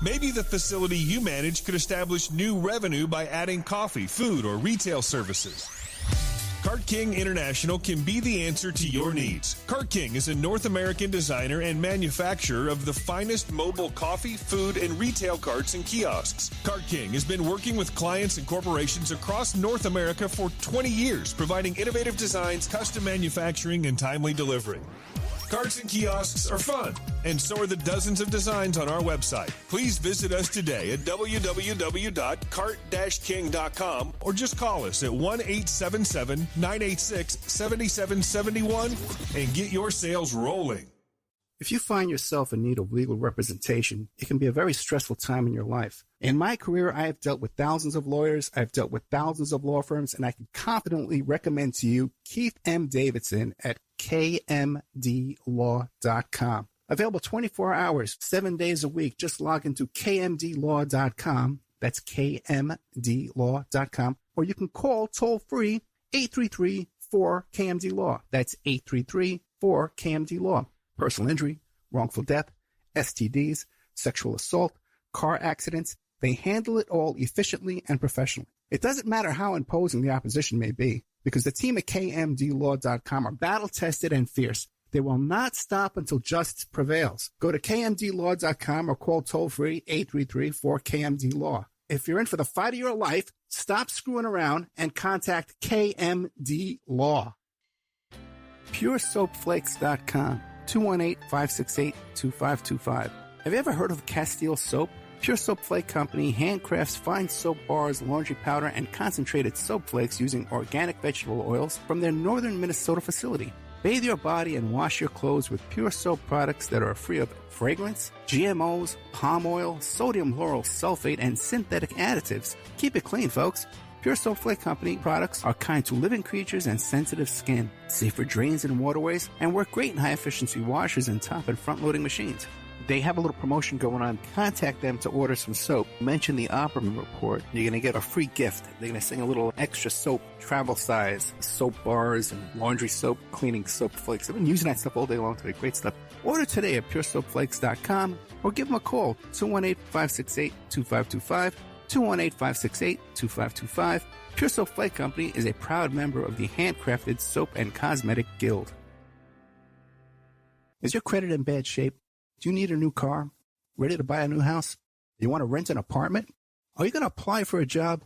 Maybe the facility you manage could establish new revenue by adding coffee, food, or retail services. Cart King International can be the answer to your needs. Cart King is a North American designer and manufacturer of the finest mobile coffee, food, and retail carts and kiosks. Cart King has been working with clients and corporations across North America for 20 years, providing innovative designs, custom manufacturing, and timely delivery. Carts and kiosks are fun, and so are the dozens of designs on our website. Please visit us today at www.cart-king.com or just call us at 1-877-986-7771 and get your sales rolling. If you find yourself in need of legal representation, it can be a very stressful time in your life. In my career, I have dealt with thousands of lawyers, I've dealt with thousands of law firms, and I can confidently recommend to you Keith M. Davidson at kmdlaw.com. Available 24 hours, 7 days a week. Just log into kmdlaw.com. That's kmdlaw.com. Or you can call toll-free 833-4KMD-LAW. That's 833-4KMD-LAW. Personal injury, wrongful death, STDs, sexual assault, car accidents. They handle it all efficiently and professionally. It doesn't matter how imposing the opposition may be, because the team at kmdlaw.com are battle-tested and fierce. They will not stop until justice prevails. Go to kmdlaw.com or call toll-free 833-4KMD-LAW. If you're in for the fight of your life, stop screwing around and contact KMD Law. PureSoapFlakes.com, 218-568-2525. Have you ever heard of Castile Soap? Pure Soap Flake Company handcrafts fine soap bars, laundry powder, and concentrated soap flakes using organic vegetable oils from their northern Minnesota facility. Bathe your body and wash your clothes with Pure Soap products that are free of fragrance, GMOs, palm oil, sodium lauryl sulfate, and synthetic additives. Keep it clean, folks. Pure Soap Flake Company products are kind to living creatures and sensitive skin, safe for drains and waterways, and work great in high-efficiency washers and top and front-loading machines. They have a little promotion going on. Contact them to order some soap. Mention the Opperman Report. You're going to get a free gift. They're going to send a little extra soap, travel size, soap bars and laundry soap, cleaning soap flakes. I've been using that stuff all day long today. Great stuff. Order today at puresoapflakes.com or give them a call, 218-568-2525, 218-568-2525. Pure Soap Flake Company is a proud member of the Handcrafted Soap and Cosmetic Guild. Is your credit in bad shape? Do you need a new car? Ready to buy a new house? You want to rent an apartment? Are you going to apply for a job?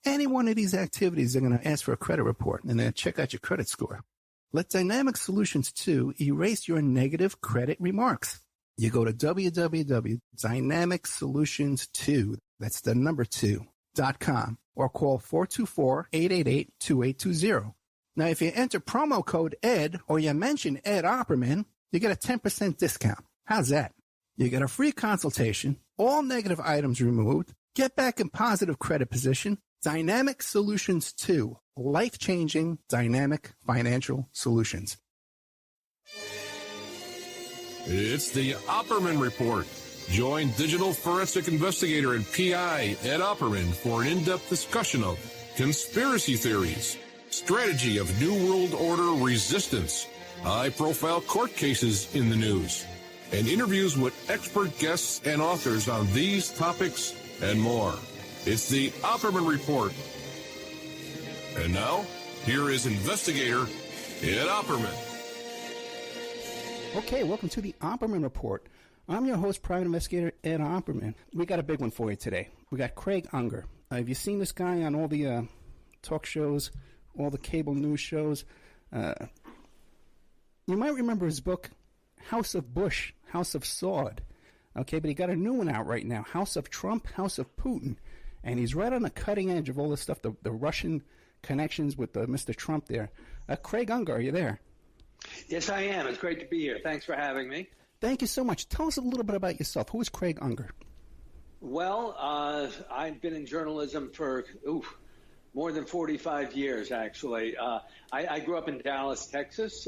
Any one of these activities, they're going to ask for a credit report and then check out your credit score. Let Dynamic Solutions 2 erase your negative credit remarks. You go to www.dynamicsolutions2, that's the number 2.com, or call 424-888-2820. Now, if you enter promo code ED or you mention Ed Opperman, you get a 10% discount. How's that? You get a free consultation, all negative items removed, get back in positive credit position. Dynamic Solutions 2, life-changing dynamic financial solutions. It's the Opperman Report. Join digital forensic investigator and PI Ed Opperman for an in-depth discussion of conspiracy theories, strategy of New World Order resistance, high-profile court cases in the news, and interviews with expert guests and authors on these topics and more. It's the Opperman Report. And now, here is investigator Ed Opperman. Okay, welcome to the Opperman Report. I'm your host, private investigator Ed Opperman. We got a big one for you today. We got Craig Unger. Have you seen this guy on all the talk shows, all the cable news shows? You might remember his book, House of Bush, House of Sword. Okay, but he got a new one out right now, House of Trump, House of Putin. And he's right on the cutting edge of all this stuff, the Russian connections with Mr. Trump there. Craig Unger, are you there? Yes, I am. It's great to be here. Thanks for having me. Thank you so much. Tell us a little bit about yourself. Who is Craig Unger? Well, I've been in journalism for more than 45 years, actually. I grew up in Dallas, Texas,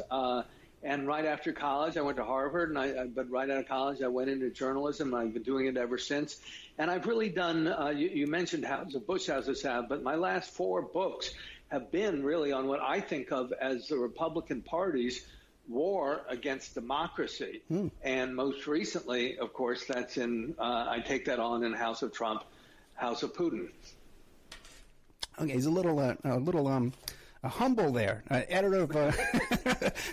and right after college, I went to Harvard. But right out of college, I went into journalism. I've been doing it ever since. And I've really done. You mentioned House of Bush, House of South, but my last 4 books have been really on what I think of as the Republican Party's war against democracy. And most recently, of course, that's in, I take that on in House of Trump, House of Putin. Okay, he's a little humble there. Editor of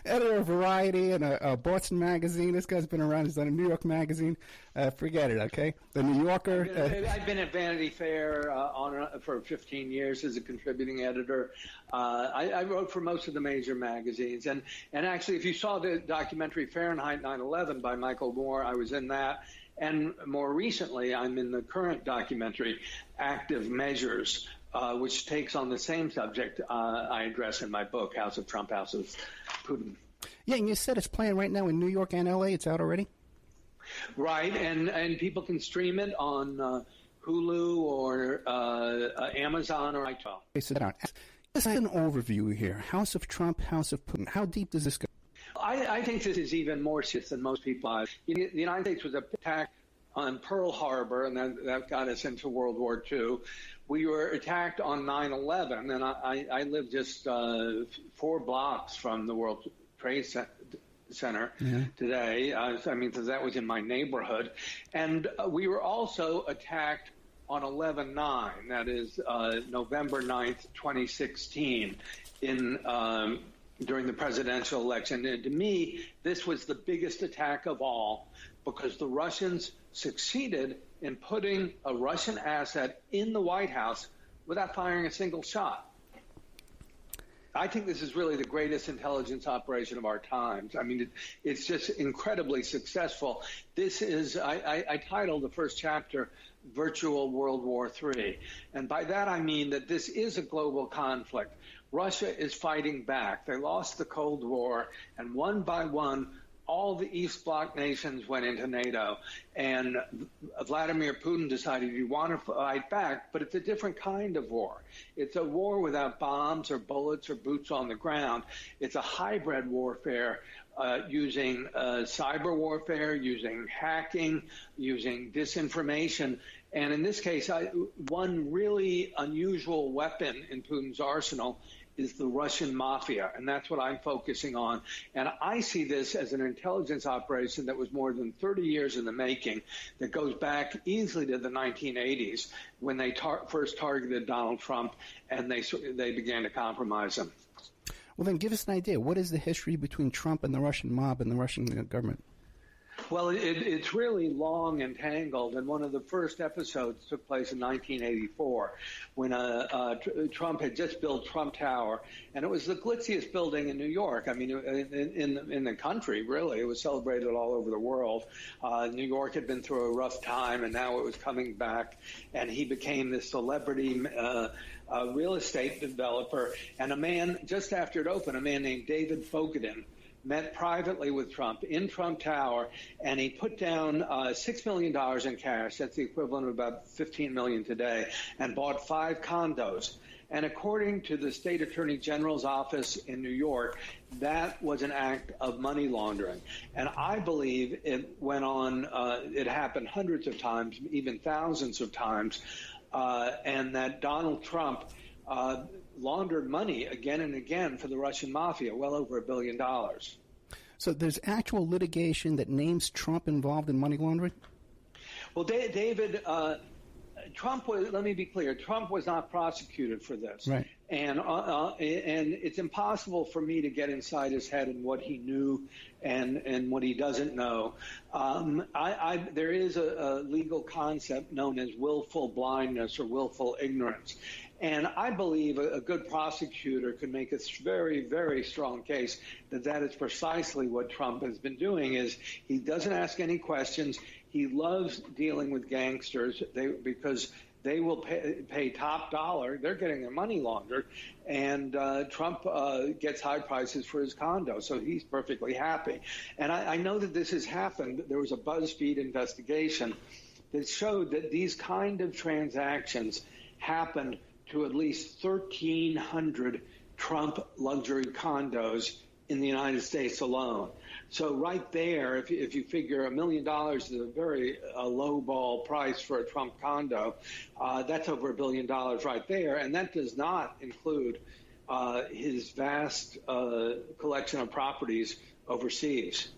editor of Variety and a Boston magazine. This guy's been around. He's done a New York magazine. Forget it, okay? The New Yorker. I've been at Vanity Fair for 15 years as a contributing editor. I wrote for most of the major magazines. And actually, if you saw the documentary Fahrenheit 9/11 by Michael Moore, I was in that. And more recently, I'm in the current documentary, Active Measures, which takes on the same subject I address in my book, House of Trump, House of Putin. Yeah, and you said it's playing right now in New York and L.A. It's out already? Right, and people can stream it on Hulu or Amazon or iTunes. Okay, sit down. Let's have an overview here. House of Trump, House of Putin. How deep does this go? I think this is even more serious than most people have. The United States was attacked on Pearl Harbor, and that got us into World War II. We were attacked on 9/11, and I live just 4 blocks from the World Trade Center today. Because that was in my neighborhood. And we were also attacked on 11/9, that is November 9th, 2016, during the presidential election. And to me, this was the biggest attack of all because the Russians succeeded in putting a Russian asset in the White House without firing a single shot. I think this is really the greatest intelligence operation of our times. I mean, it's just incredibly successful. This is, I titled the first chapter, Virtual World War III. And by that I mean that this is a global conflict. Russia is fighting back. They lost the Cold War, and one by one, all the East Bloc nations went into NATO. And Vladimir Putin decided he wanted to fight back, but it's a different kind of war. It's a war without bombs or bullets or boots on the ground. It's a hybrid warfare using cyber warfare, using hacking, using disinformation. And in this case, one really unusual weapon in Putin's arsenal is the Russian Mafia, and that's what I'm focusing on. And I see this as an intelligence operation that was more than 30 years in the making, that goes back easily to the 1980s when they first targeted Donald Trump and they began to compromise him. Well, then give us an idea. What is the history between Trump and the Russian mob and the Russian government? Well, it's really long and tangled, and one of the first episodes took place in 1984 when Trump had just built Trump Tower, and it was the glitziest building in New York. I mean, in the country, really. It was celebrated all over the world. New York had been through a rough time, and now it was coming back, and he became this celebrity real estate developer. And a man, just after it opened, a man named David Fogadin, met privately with Trump in Trump Tower, and he put down $6 million in cash. That's the equivalent of about $15 million today, and bought 5 condos. And according to the state attorney general's office in New York, that was an act of money laundering. And I believe it went on, it happened hundreds of times, even thousands of times, and that Donald Trump laundered money again and again for the Russian Mafia, well over $1 billion. So there's actual litigation that names Trump involved in money laundering? Well, David, Trump was, let me be clear, Trump was not prosecuted for this. Right. And it's impossible for me to get inside his head and what he knew and what he doesn't know. There is a legal concept known as willful blindness or willful ignorance. And I believe a good prosecutor could make a very, very strong case that is precisely what Trump has been doing. Is he doesn't ask any questions. He loves dealing with gangsters because they will pay top dollar. They're getting their money laundered, and Trump gets high prices for his condo, so he's perfectly happy. And I know that this has happened. There was a BuzzFeed investigation that showed that these kind of transactions happened to at least 1,300 Trump luxury condos in the United States alone. So right there, if you figure $1 million is a very low-ball price for a Trump condo, that's over $1 billion right there, and that does not include his vast collection of properties overseas.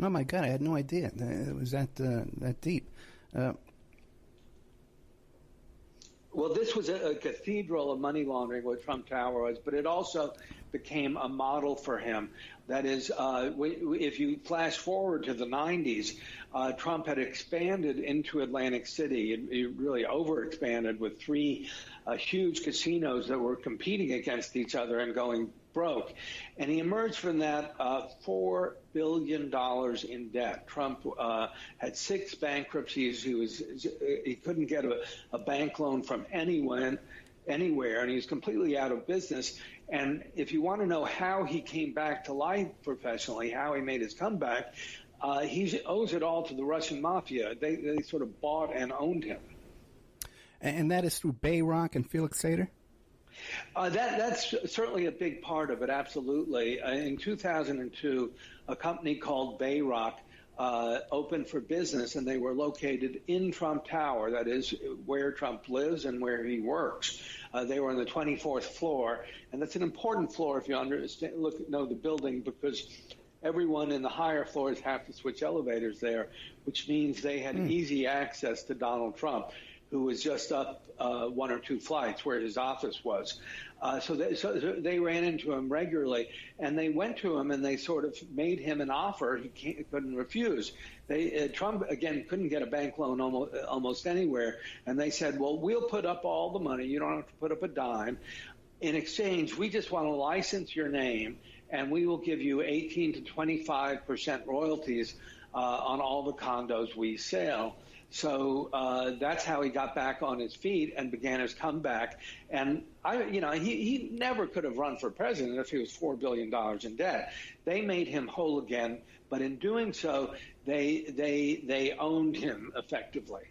Oh, my God, I had no idea it was that deep. Well, this was a cathedral of money laundering, what Trump Tower was, but it also became a model for him. That is, if you flash forward to the 90s, Trump had expanded into Atlantic City. He really overexpanded with three huge casinos that were competing against each other and going broke. And he emerged from that $4 billion in debt. Trump had 6 bankruptcies. He couldn't get a bank loan from anywhere, and he was completely out of business. And if you want to know how he came back to life professionally, how he made his comeback, he owes it all to the Russian Mafia. They sort of bought and owned him. And that is through Bayrock and Felix Sater? That's certainly a big part of it, absolutely. In 2002, a company called Bayrock opened for business, and they were located in Trump Tower, that is where Trump lives and where he works. They were on the 24th floor, and that's an important floor if you know the building, because everyone in the higher floors have to switch elevators there, which means they had easy access to Donald Trump, who was just up 1 or 2 flights where his office was. So they ran into him regularly, and they went to him and they sort of made him an offer he couldn't refuse. Trump, again, couldn't get a bank loan almost anywhere, and they said, well, we'll put up all the money. You don't have to put up a dime. In exchange, we just want to license your name, and we will give you 18 to 25% royalties on all the condos we sell. So that's how he got back on his feet and began his comeback. And he never could have run for president if he was $4 billion in debt. They made him whole again, but in doing so, they owned him effectively.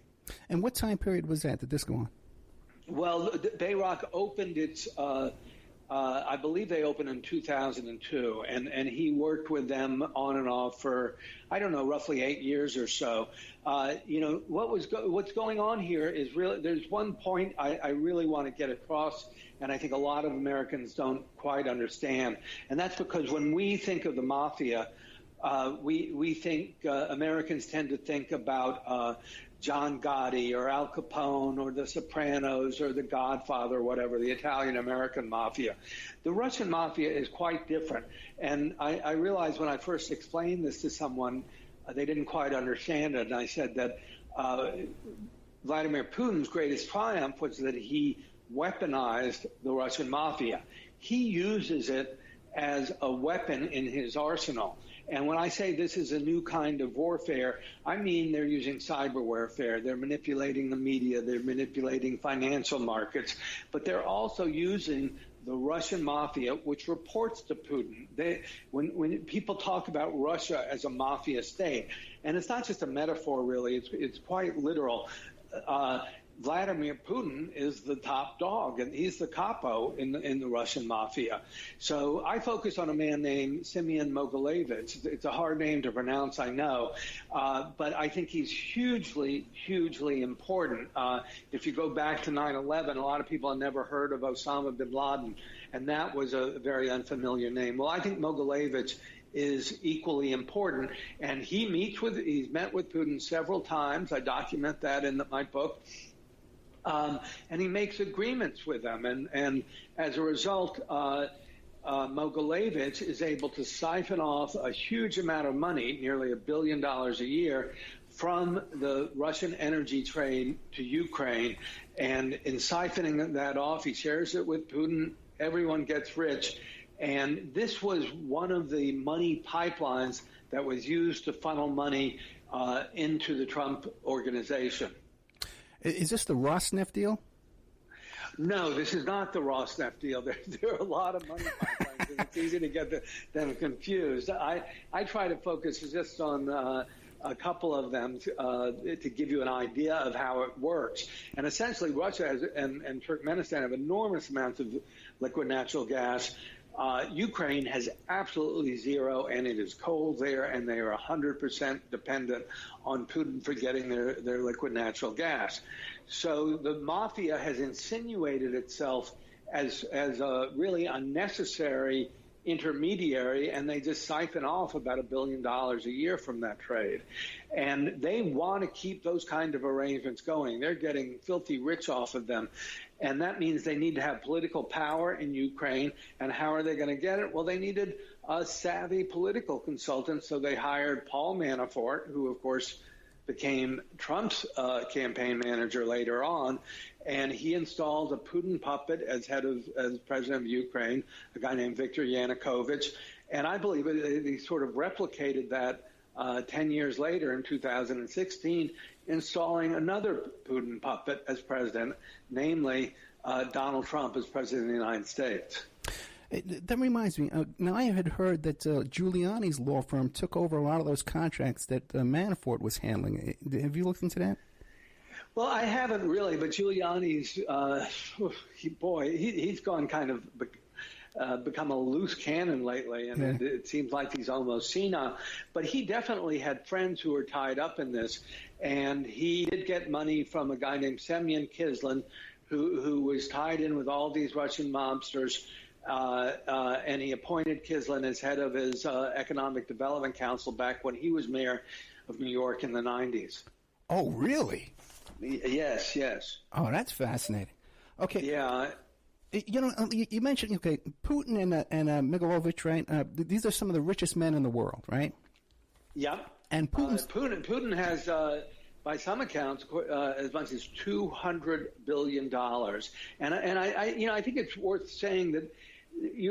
And what time period was that? Did this go on? Well, Bayrock opened its. I believe they opened in 2002, and he worked with them on and off for, I don't know, roughly 8 years or so. What's going on here is really, there's one point I really want to get across, and I think a lot of Americans don't quite understand, and that's because when we think of the mafia, we think Americans tend to think about John Gotti or Al Capone or the Sopranos or the Godfather or whatever, the Italian-American mafia. The Russian mafia is quite different. And I realized when I first explained this to someone, they didn't quite understand it. And I said that Vladimir Putin's greatest triumph was that he weaponized the Russian mafia. He uses it as a weapon in his arsenal. And when I say this is a new kind of warfare, I mean they're using cyber warfare. They're manipulating the media. They're manipulating financial markets. But they're also using the Russian mafia, which reports to Putin. When people talk about Russia as a mafia state, and it's not just a metaphor, really, it's quite literal. Vladimir Putin is the top dog, and he's the capo in the Russian mafia. So I focus on a man named Semyon Mogilevich. It's a hard name to pronounce, I know, but I think he's hugely, hugely important. If you go back to 9/11, a lot of people have never heard of Osama bin Laden, and that was a very unfamiliar name. Well, I think Mogilevich is equally important, and he's met with Putin several times. I document that in my book. And he makes agreements with them. And as a result, Mogilevich is able to siphon off a huge amount of money, nearly $1 billion a year, from the Russian energy trade to Ukraine. And in siphoning that off, he shares it with Putin. Everyone gets rich. And this was one of the money pipelines that was used to funnel money into the Trump organization. Is this the Rosneft deal? No, this is not the Rosneft deal. There are a lot of money pipelines, and it's easy to get them confused. I try to focus just on a couple of them to give you an idea of how it works. And essentially, Russia and Turkmenistan have enormous amounts of liquid natural gas. Ukraine has absolutely zero, and it is cold there, and they are 100% dependent on Putin for getting their liquid natural gas. So the mafia has insinuated itself as a really unnecessary intermediary, and they just siphon off about $1 billion a year from that trade. And they want to keep those kind of arrangements going. They're getting filthy rich off of them. And that means they need to have political power in Ukraine. And how are they going to get it? Well, they needed a savvy political consultant, so they hired Paul Manafort, who, of course, became Trump's campaign manager later on, and he installed a Putin puppet as president of Ukraine, a guy named Viktor Yanukovych, and I believe he sort of replicated that 10 years later in 2016, installing another Putin puppet as president, namely Donald Trump as president of the United States. That reminds me, now I had heard that Giuliani's law firm took over a lot of those contracts that Manafort was handling. Have you looked into that? Well, I haven't really, but Giuliani's, he's gone kind of become a loose cannon lately, and it seems like he's almost senile. But he definitely had friends who were tied up in this, and he did get money from a guy named Semyon Kislin, who was tied in with all these Russian mobsters. And he appointed Kislin as head of his Economic Development Council back when he was mayor of New York in the 90s. Oh, really? Yes. Oh, that's fascinating. Okay. Yeah. You mentioned, Putin and Malevolence, right? These are some of the richest men in the world, right? Yep. And Putin has, by some accounts, as much as $200 billion. And I think it's worth saying that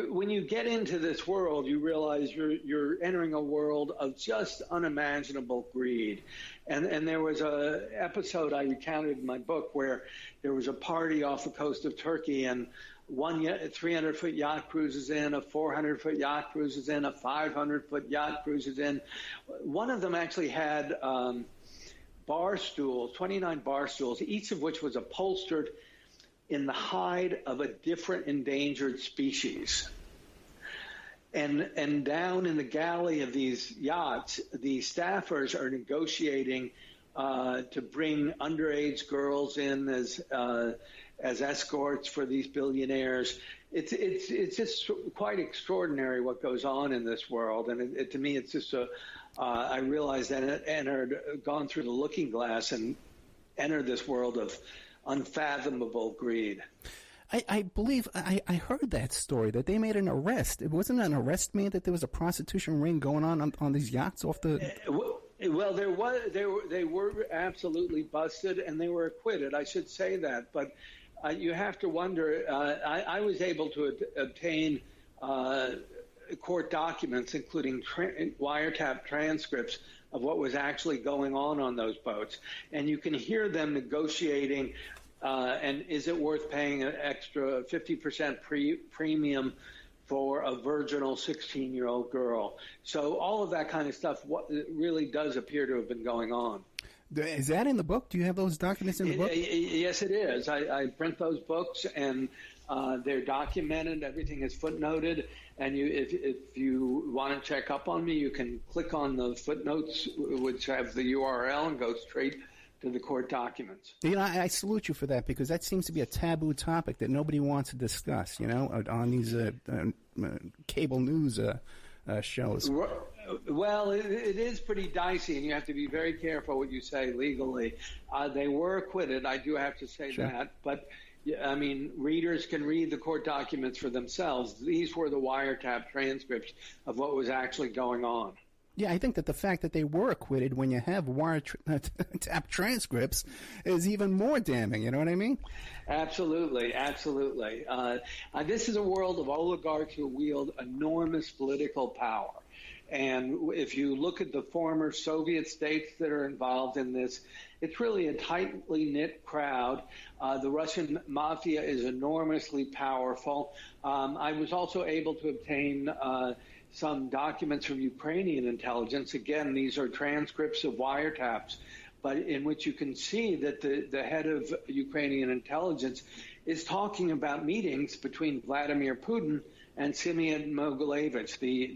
when you get into this world, you realize you're entering a world of just unimaginable greed. And there was a episode I recounted in my book where there was a party off the coast of Turkey, and one 300-foot yacht cruises in, a 400-foot yacht cruises in, a 500-foot yacht cruises in. One of them actually had bar stools, 29 bar stools, each of which was upholstered in the hide of a different endangered species. And down in the galley of these yachts, the staffers are negotiating to bring underage girls in as escorts for these billionaires. It's just quite extraordinary what goes on in this world, and to me, it's just I realized that it gone through the looking glass and entered this world of unfathomable greed. I believe I heard that story, that they made an arrest. It wasn't an arrest made, that there was a prostitution ring going on these yachts off the... Well, they were absolutely busted, and they were acquitted. I should say that, but you have to wonder. I was able to obtain court documents, including wiretap transcripts of what was actually going on those boats, and you can hear them negotiating. And is it worth paying an extra 50% premium for a virginal 16-year-old girl? So all of that kind of stuff really does appear to have been going on. Is that in the book? Do you have those documents in the book? Yes, it is. I print those books, and they're documented. Everything is footnoted. And if you want to check up on me, you can click on the footnotes, which have the URL, and go straight to the court documents. I salute you for that, because that seems to be a taboo topic that nobody wants to discuss, on these cable news shows. Well, it is pretty dicey, and you have to be very careful what you say legally. They were acquitted, I do have to say that, but I mean, readers can read the court documents for themselves. These were the wiretap transcripts of what was actually going on. Yeah, I think that the fact that they were acquitted when you have wiretap transcripts is even more damning. You know what I mean? Absolutely. This is a world of oligarchs who wield enormous political power. And if you look at the former Soviet states that are involved in this, it's really a tightly knit crowd. The Russian Mafia is enormously powerful. I was also able to obtain some documents from Ukrainian intelligence. Again, these are transcripts of wiretaps, but in which you can see that the head of Ukrainian intelligence is talking about meetings between Vladimir Putin and Simeon Mogilevich, the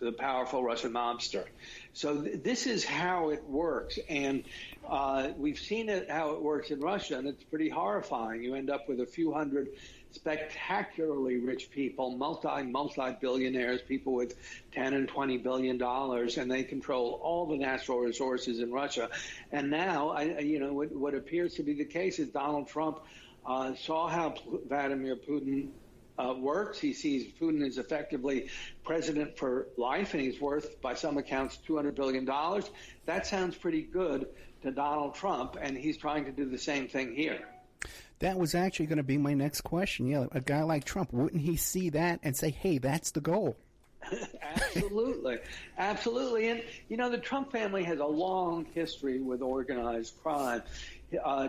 the powerful Russian mobster. So this is how it works, and we've seen how it works in Russia, and it's pretty horrifying. You end up with a few hundred spectacularly rich people, multi-billionaires, people with $10 and $20 billion, and they control all the natural resources in Russia. And now, what appears to be the case is Donald Trump saw how Vladimir Putin works. He sees Putin as effectively president for life, and he's worth, by some accounts, $200 billion. That sounds pretty good to Donald Trump, and he's trying to do the same thing here. That was actually going to be my next question. Yeah, a guy like Trump, wouldn't he see that and say, hey, that's the goal? Absolutely. Absolutely. And, the Trump family has a long history with organized crime.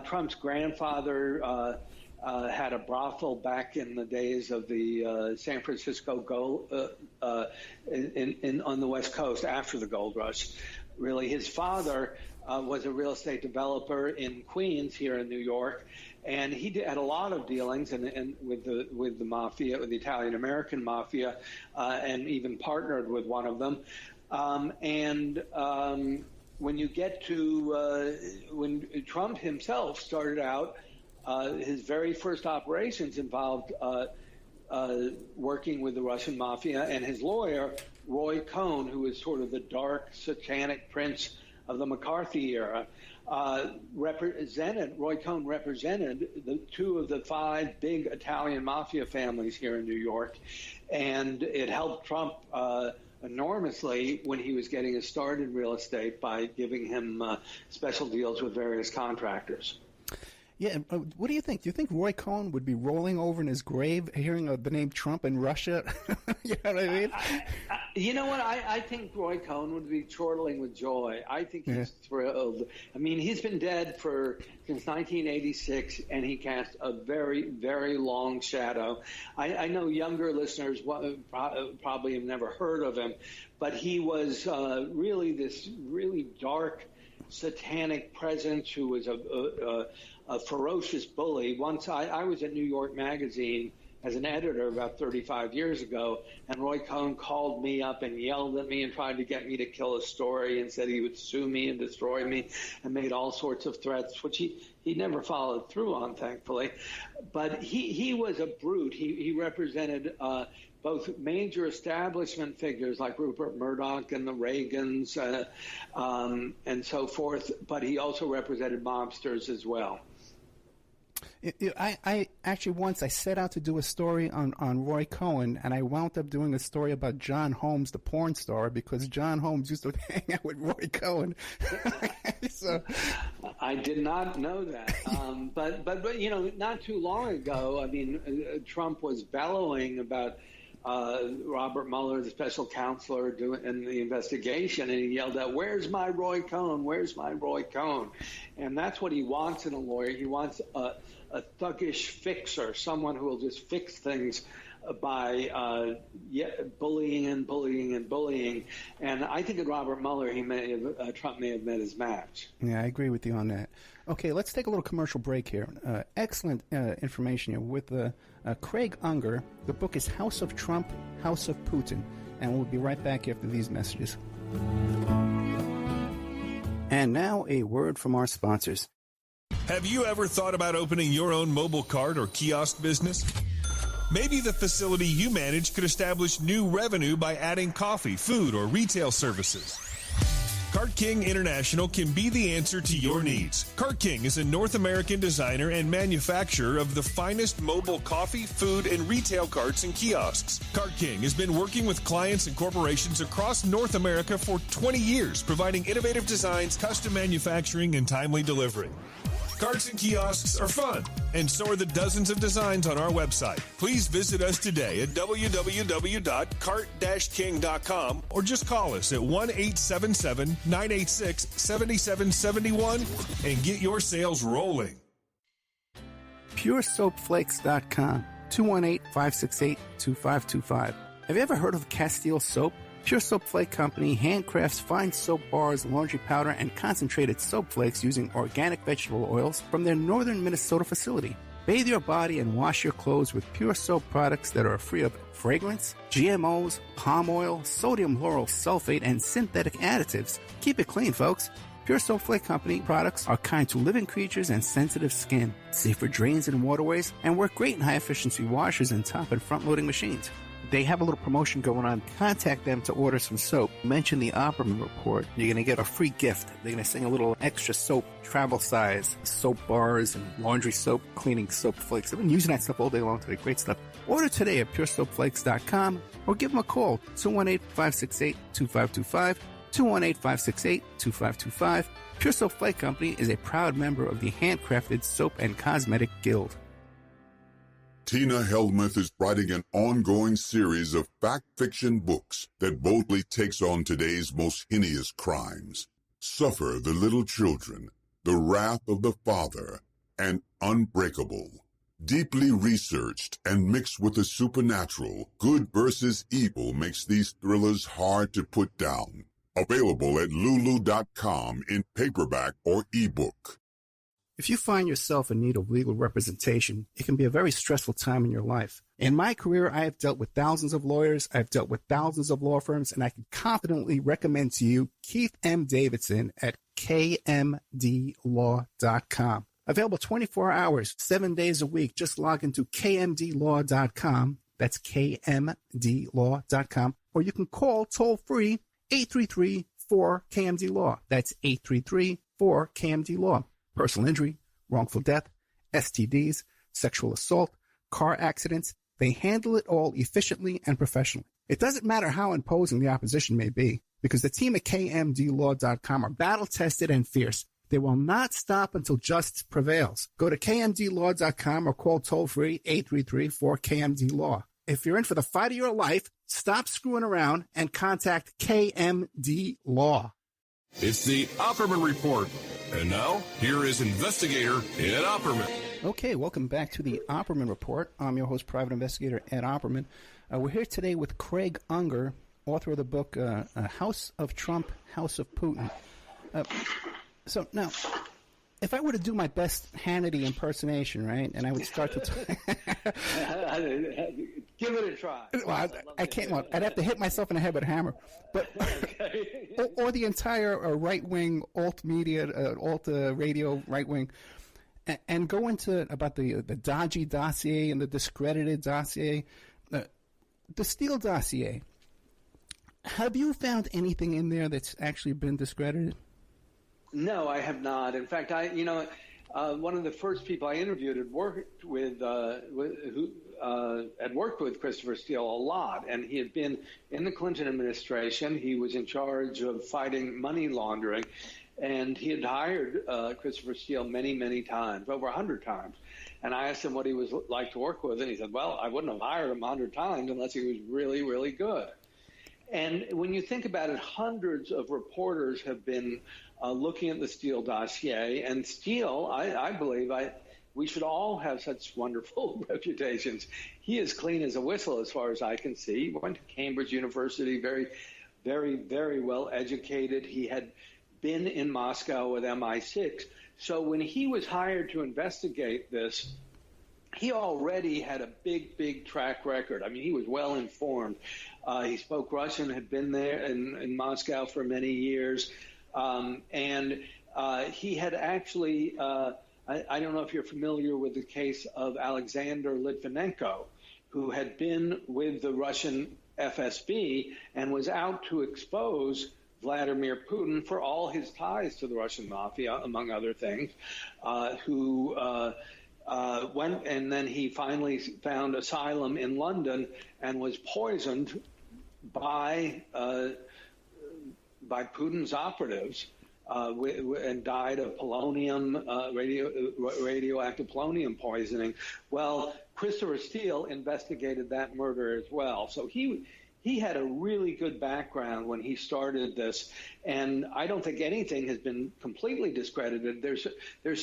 Trump's grandfather had a brothel back in the days of the San Francisco gold on the West Coast after the gold rush. Really, his father was a real estate developer in Queens here in New York, and he had a lot of dealings and with the mafia, with the Italian American mafia, and even partnered with one of them. When you get to when Trump himself started out, his very first operations involved working with the Russian Mafia, and his lawyer, Roy Cohn, who was sort of the dark, satanic prince of the McCarthy era, Roy Cohn represented two of the five big Italian mafia families here in New York, and it helped Trump enormously when he was getting a start in real estate by giving him special deals with various contractors. Yeah, what do you think? Do you think Roy Cohn would be rolling over in his grave hearing the name Trump in Russia? You know what I mean? You know what? I think Roy Cohn would be chortling with joy. I think he's thrilled. I mean, he's been dead since 1986, and he cast a very, very long shadow. I know younger listeners probably have never heard of him, but he was really this really dark, satanic presence who was a ferocious bully. Once I was at New York Magazine as an editor about 35 years ago, and Roy Cohn called me up and yelled at me and tried to get me to kill a story and said he would sue me and destroy me and made all sorts of threats, which he never followed through on, thankfully. But he was a brute. He represented both major establishment figures like Rupert Murdoch and the Reagans and so forth, but he also represented mobsters as well. I actually once I set out to do a story on Roy Cohn, and I wound up doing a story about John Holmes, the porn star, because John Holmes used to hang out with Roy Cohn. So, I did not know that, but not too long ago, I mean, Trump was bellowing about Robert Mueller, the special counselor, in the investigation, and he yelled out, "Where's my Roy Cohn? Where's my Roy Cohn?" And that's what he wants in a lawyer. He wants a thuggish fixer, someone who will just fix things by bullying and bullying and bullying. And I think at Robert Mueller, Trump may have met his match. Yeah, I agree with you on that. Okay, let's take a little commercial break here. Excellent information here with Craig Unger. The book is House of Trump, House of Putin. And we'll be right back after these messages. And now a word from our sponsors. Have you ever thought about opening your own mobile cart or kiosk business? Maybe the facility you manage could establish new revenue by adding coffee, food, or retail services. Cart King International can be the answer to your needs. Cart King is a North American designer and manufacturer of the finest mobile coffee, food, and retail carts and kiosks. Cart King has been working with clients and corporations across North America for 20 years, providing innovative designs, custom manufacturing, and timely delivery. Carts and kiosks are fun, and so are the dozens of designs on our website. Please visit us today at www.cart-king.com or just call us at 1-877-986-7771 and get your sales rolling. PureSoapFlakes.com, 218-568-2525. Have you ever heard of Castile Soap? Pure Soap Flake Company handcrafts fine soap bars, laundry powder, and concentrated soap flakes using organic vegetable oils from their northern Minnesota facility. Bathe your body and wash your clothes with pure soap products that are free of fragrance, GMOs, palm oil, sodium lauryl sulfate, and synthetic additives. Keep it clean, folks. Pure Soap Flake Company products are kind to living creatures and sensitive skin, safe for drains and waterways, and work great in high-efficiency washers and top and front-loading machines. They have a little promotion going on. Contact them to order some soap. Mention the Opperman Report. You're going to get a free gift. They're going to send a little extra soap, travel size, soap bars and laundry soap, cleaning soap flakes. I've been using that stuff all day long today. Great stuff. Order today at puresoapflakes.com or give them a call, 218-568-2525, 218-568-2525. Pure Soap Flake Company is a proud member of the Handcrafted Soap and Cosmetic Guild. Tina Helmuth is writing an ongoing series of fact-fiction books that boldly takes on today's most heinous crimes. Suffer the Little Children, The Wrath of the Father, and Unbreakable. Deeply researched and mixed with the supernatural, good versus evil makes these thrillers hard to put down. Available at lulu.com in paperback or ebook. If you find yourself in need of legal representation, it can be a very stressful time in your life. In my career, I have dealt with thousands of lawyers, I've dealt with thousands of law firms, and I can confidently recommend to you Keith M. Davidson at kmdlaw.com. Available 24 hours, 7 days a week. Just log into kmdlaw.com. That's kmdlaw.com. Or you can call toll-free 833-4KMD-LAW. That's 833-4KMD-LAW. Personal injury, wrongful death, STDs, sexual assault, car accidents. They handle it all efficiently and professionally. It doesn't matter how imposing the opposition may be, because the team at kmdlaw.com are battle-tested and fierce. They will not stop until justice prevails. Go to kmdlaw.com or call toll-free 833-4KMD-LAW. If you're in for the fight of your life, stop screwing around and contact KMD Law. It's the Opperman Report. And now, here is investigator Ed Opperman. Okay, welcome back to the Opperman Report. I'm your host, private investigator Ed Opperman. We're here today with Craig Unger, author of the book House of Trump, House of Putin. So now, if I were to do my best Hannity impersonation, right, and I would start to give it a try. Well, I can't. Well, I'd have to hit myself in the head with a hammer. But Okay. or the entire right-wing alt media, alt radio right-wing, and go into about the dodgy dossier and the discredited dossier, the Steele dossier. Have you found anything in there that's actually been discredited? No, I have not. In fact, one of the first people I interviewed had worked with Christopher Steele a lot, and he had been in the Clinton administration. He was in charge of fighting money laundering, and he had hired Christopher Steele many, many times, over 100 times. And I asked him what he was like to work with, and he said, well, I wouldn't have hired him 100 times unless he was really, really good. And when you think about it, hundreds of reporters have been looking at the Steele dossier. And Steele, I believe, we should all have such wonderful reputations. He is clean as a whistle as far as I can see. He went to Cambridge University, very, very, very well educated. He had been in Moscow with MI6. So when he was hired to investigate this, he already had a big, big track record. I mean, he was well informed. He spoke Russian, had been there in Moscow for many years. And he had actually, I don't know if you're familiar with the case of Alexander Litvinenko, who had been with the Russian FSB and was out to expose Vladimir Putin for all his ties to the Russian Mafia, among other things, who went, and then he finally found asylum in London and was poisoned by Putin's operatives and died of polonium, radioactive polonium poisoning. Well, Christopher Steele investigated that murder as well. So he had a really good background when he started this, and I don't think anything has been completely discredited. There's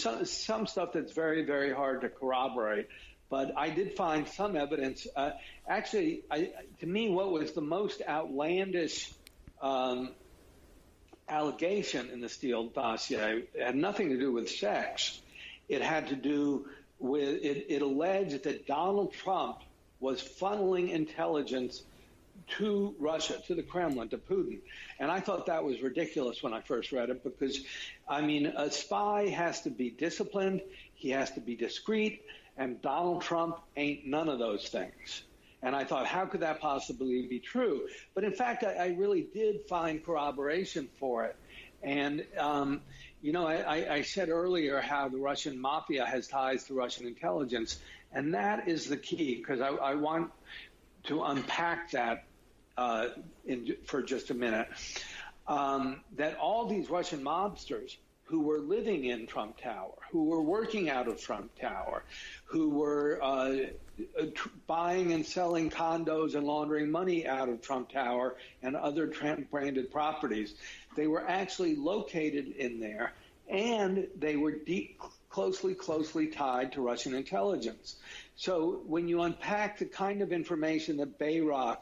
some stuff that's very, very hard to corroborate, but I did find some evidence. Actually, to me, what was the most outlandish allegation in the Steele dossier had nothing to do with sex. It had to do it alleged that Donald Trump was funneling intelligence to Russia, to the Kremlin, to Putin. And I thought that was ridiculous when I first read it because, I mean, a spy has to be disciplined, he has to be discreet, and Donald Trump ain't none of those things. And I thought, how could that possibly be true? But in fact, I really did find corroboration for it. And, you know, I said earlier how the Russian Mafia has ties to Russian intelligence, and that is the key, because I want to unpack that for just a minute. That all these Russian mobsters who were living in Trump Tower, who were working out of Trump Tower, who were buying and selling condos and laundering money out of Trump Tower and other Trump-branded properties, they were actually located in there, and they were closely tied to Russian intelligence. So when you unpack the kind of information that Bayrock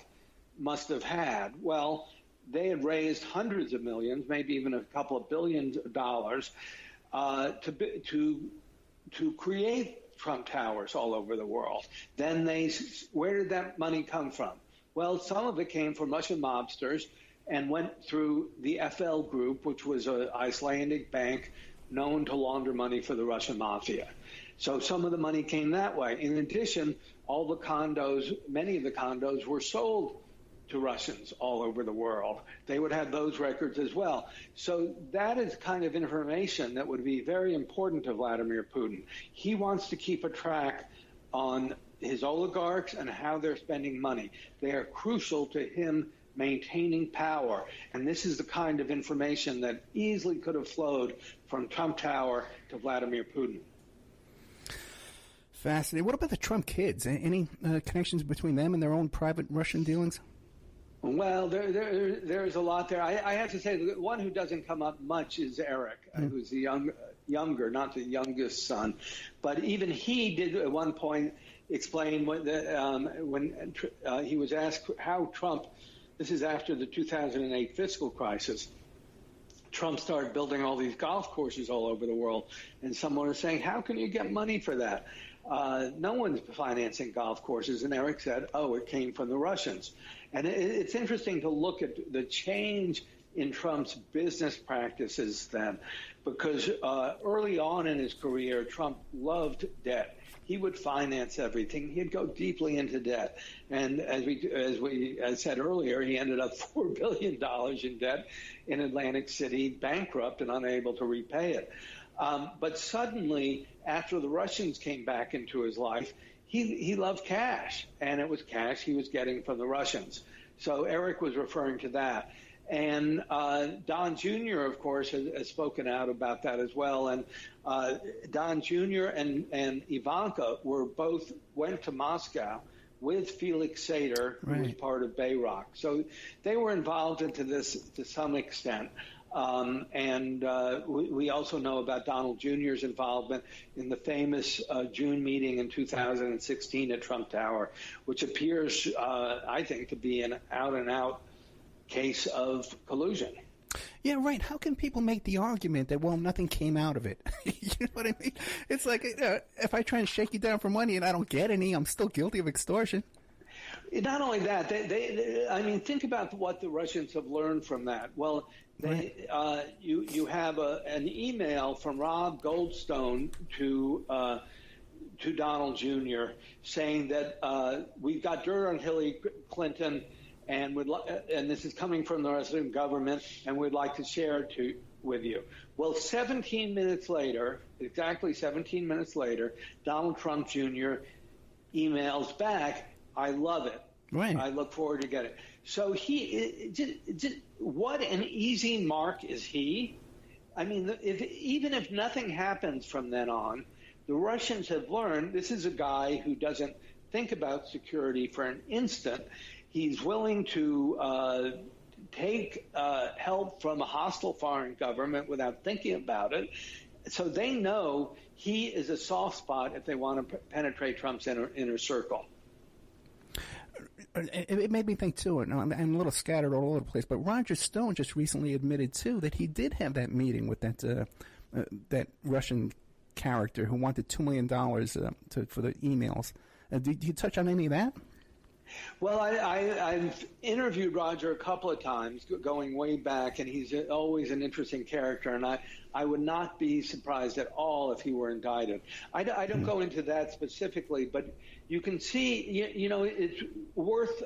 must have had, well, they had raised hundreds of millions, maybe even a couple of billions of dollars to create Trump Towers all over the world. Then where did that money come from? Well, some of it came from Russian mobsters and went through the FL Group, which was an Icelandic bank known to launder money for the Russian Mafia. So some of the money came that way. In addition, all the condos, many of the condos were sold to Russians all over the world. They would have those records as well. So that is kind of information that would be very important to Vladimir Putin. He wants to keep a track on his oligarchs and how they're spending money. They are crucial to him maintaining power. And this is the kind of information that easily could have flowed from Trump Tower to Vladimir Putin. Fascinating. What about the Trump kids? Any connections between them and their own private Russian dealings? Well, there's a lot there. I have to say, the one who doesn't come up much is Eric, who's the younger, not the youngest son. But even he did at one point explain when he was asked how Trump, this is after the 2008 fiscal crisis, Trump started building all these golf courses all over the world. And someone was saying, how can you get money for that? No one's financing golf courses. And Eric said, oh, it came from the Russians. And it's interesting to look at the change in Trump's business practices then, because early on in his career, Trump loved debt. He would finance everything. He'd go deeply into debt. And as we said earlier, he ended up $4 billion in debt in Atlantic City, bankrupt and unable to repay it. But suddenly, after the Russians came back into his life, he loved cash, and it was cash he was getting from the Russians. So Eric was referring to that. And Don Jr., of course, has spoken out about that as well. And Don Jr. and Ivanka went to Moscow with Felix Sater, who was part of Bayrock. So they were involved into this to some extent. We also know about Donald Jr.'s involvement in the famous June meeting in 2016 at Trump Tower, which appears, I think, to be an out-and-out case of collusion. Yeah, right. How can people make the argument that, well, nothing came out of it? You know what I mean? It's like, if I try and shake you down for money and I don't get any, I'm still guilty of extortion. Not only that, I mean, think about what the Russians have learned from that. Well, you have an email from Rob Goldstone to Donald Jr. saying that we've got dirt on Hillary Clinton, and this is coming from the Russian government, and we'd like to share it with you. Well, 17 minutes later, exactly 17 minutes later, Donald Trump Jr. emails back, I love it. Right. I look forward to getting it. So what an easy mark is he? I mean, even if nothing happens from then on, the Russians have learned this is a guy who doesn't think about security for an instant. He's willing to take help from a hostile foreign government without thinking about it. So they know he is a soft spot if they want to penetrate Trump's inner circle. It made me think, too, I'm a little scattered all over the place, but Roger Stone just recently admitted, too, that he did have that meeting with that Russian character who wanted $2 million for the emails. Did you touch on any of that? Well, I've interviewed Roger a couple of times, going way back, and he's always an interesting character, and I would not be surprised at all if he were indicted. I don't go into that specifically, but you can see, it's worth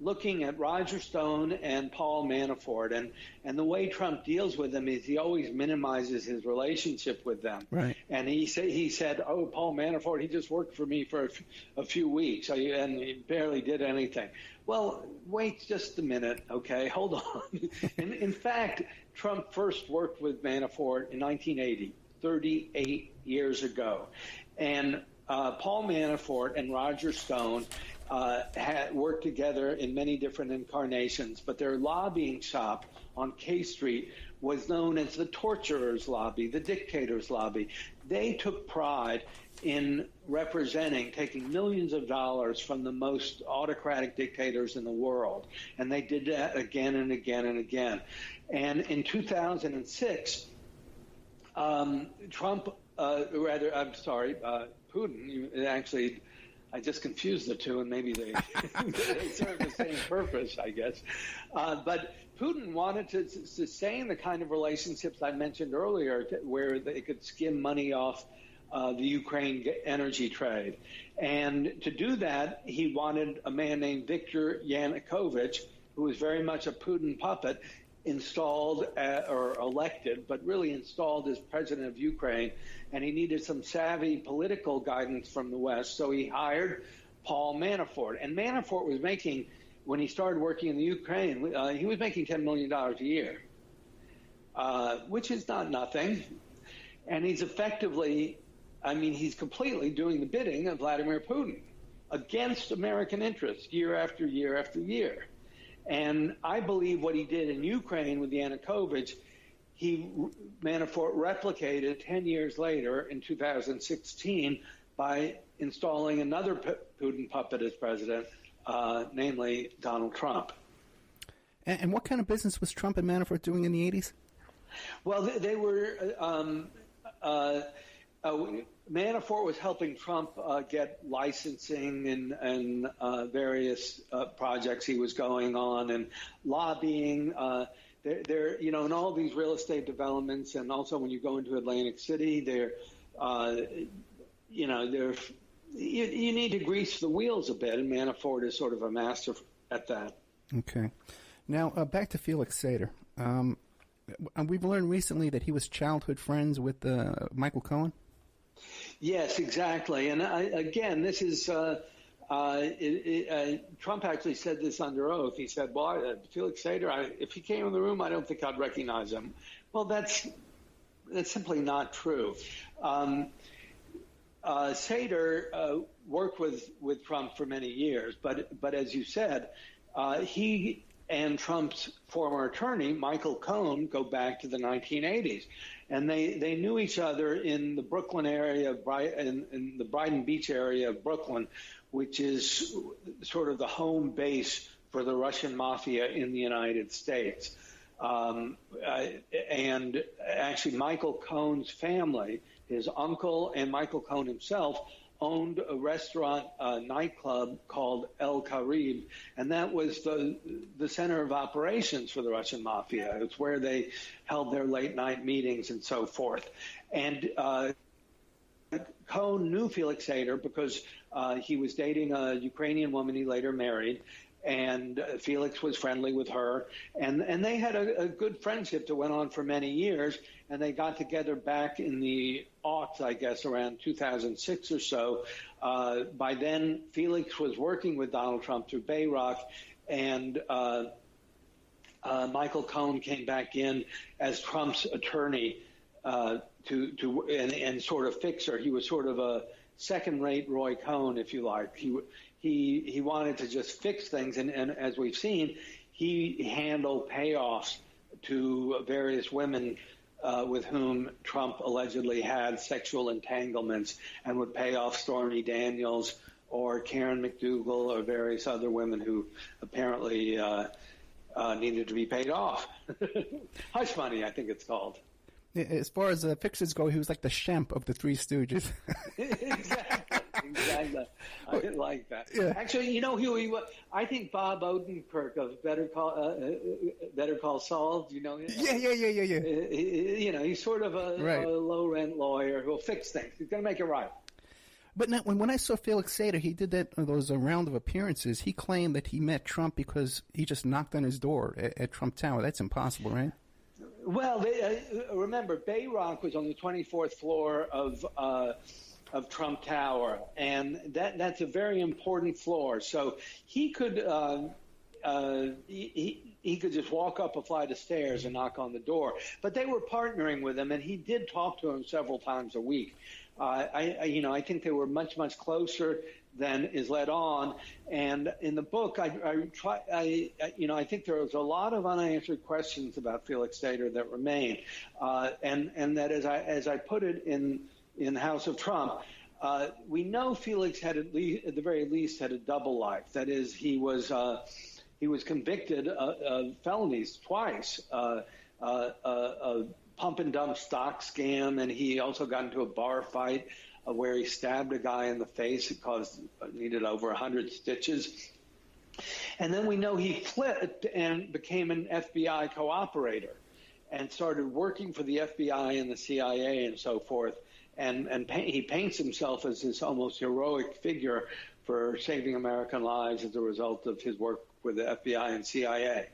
looking at Roger Stone and Paul Manafort, and the way Trump deals with them is he always minimizes his relationship with them. Right. And he said, oh, Paul Manafort, he just worked for me for a few weeks, and he barely did anything. Well, wait just a minute, okay? Hold on. In fact, Trump first worked with Manafort in 1980, 38 years ago. And Paul Manafort and Roger Stone had worked together in many different incarnations, but their lobbying shop on K Street was known as the torturer's lobby, the dictator's lobby. They took pride in taking millions of dollars from the most autocratic dictators in the world, and they did that again and again and again. And in 2006, Putin, actually, I just confused the two, and maybe they serve the same purpose, I guess. But Putin wanted to sustain the kind of relationships I mentioned earlier, where they could skim money off the Ukraine energy trade. And to do that, he wanted a man named Viktor Yanukovych, who was very much a Putin puppet, installed or elected, but really installed as president of Ukraine. And he needed some savvy political guidance from the West, so he hired Paul Manafort. And Manafort was making, when he started working in the Ukraine, he was making $10 million a year, which is not nothing. And he's he's completely doing the bidding of Vladimir Putin against American interests year after year after year. And I believe what he did in Ukraine with Yanukovych, Manafort replicated 10 years later in 2016 by installing another Putin puppet as president, namely Donald Trump. And what kind of business was Trump and Manafort doing in the 80s? Well, they were Manafort was helping Trump get licensing and various projects he was going on, and lobbying. In all these real estate developments, and also when you go into Atlantic City, you need to grease the wheels a bit, and Manafort is sort of a master at that. Okay. Now, back to Felix Sater. We've learned recently that he was childhood friends with Michael Cohen. Yes, exactly. And again, this is Trump actually said this under oath. He said, well, Felix Sater, if he came in the room, I don't think I'd recognize him. Well, that's simply not true. Sater worked with Trump for many years, but as you said, he and Trump's former attorney, Michael Cohen, go back to the 1980s. And they knew each other in the Brooklyn area, in the Brighton Beach area of Brooklyn, which is sort of the home base for the Russian Mafia in the United States. And actually, Michael Cohen's family, his uncle and Michael Cohen himself, owned a restaurant nightclub called El Carib, and that was the center of operations for the Russian Mafia. It's where they held their late night meetings and so forth. And Cohen knew Felix Sater because he was dating a Ukrainian woman he later married, and Felix was friendly with her, and they had a good friendship that went on for many years, and they got together back in the aughts, I guess, around 2006 or so. By then, Felix was working with Donald Trump through Bayrock, and Michael Cohen came back in as Trump's attorney and sort of fixer. He was sort of a second-rate Roy Cohn, if you like. He wanted to just fix things, and as we've seen, he handled payoffs to various women with whom Trump allegedly had sexual entanglements, and would pay off Stormy Daniels or Karen McDougal or various other women who apparently needed to be paid off. Hush money, I think it's called. As far as fixers go, he was like the Shemp of the Three Stooges. Exactly. I like that. Yeah. Actually, you know who he was? I think Bob Odenkirk of Better Call Saul. Do you know him? Yeah. You know, he's sort of a low-rent lawyer who'll fix things. He's going to make it right. But now, when I saw Felix Sater, he did those round of appearances. He claimed that he met Trump because he just knocked on his door at Trump Tower. That's impossible, right? Well, remember, Bayrock was on the 24th floor of Trump Tower, and that's a very important floor. So he could he could just walk up a flight of stairs and knock on the door. But they were partnering with him, and he did talk to him several times a week. I think they were much closer than is let on. And in the book, I think there was a lot of unanswered questions about Felix Sater that remain, and that as I put it in House of Trump, we know Felix had at the very least had a double life. That is, he was convicted of felonies twice, a pump and dump stock scam, and he also got into a bar fight where he stabbed a guy in the face. It needed over 100 stitches. And then we know he flipped and became an FBI cooperator and started working for the FBI and the CIA and so forth. And he paints himself as this almost heroic figure for saving American lives as a result of his work with the FBI and CIA.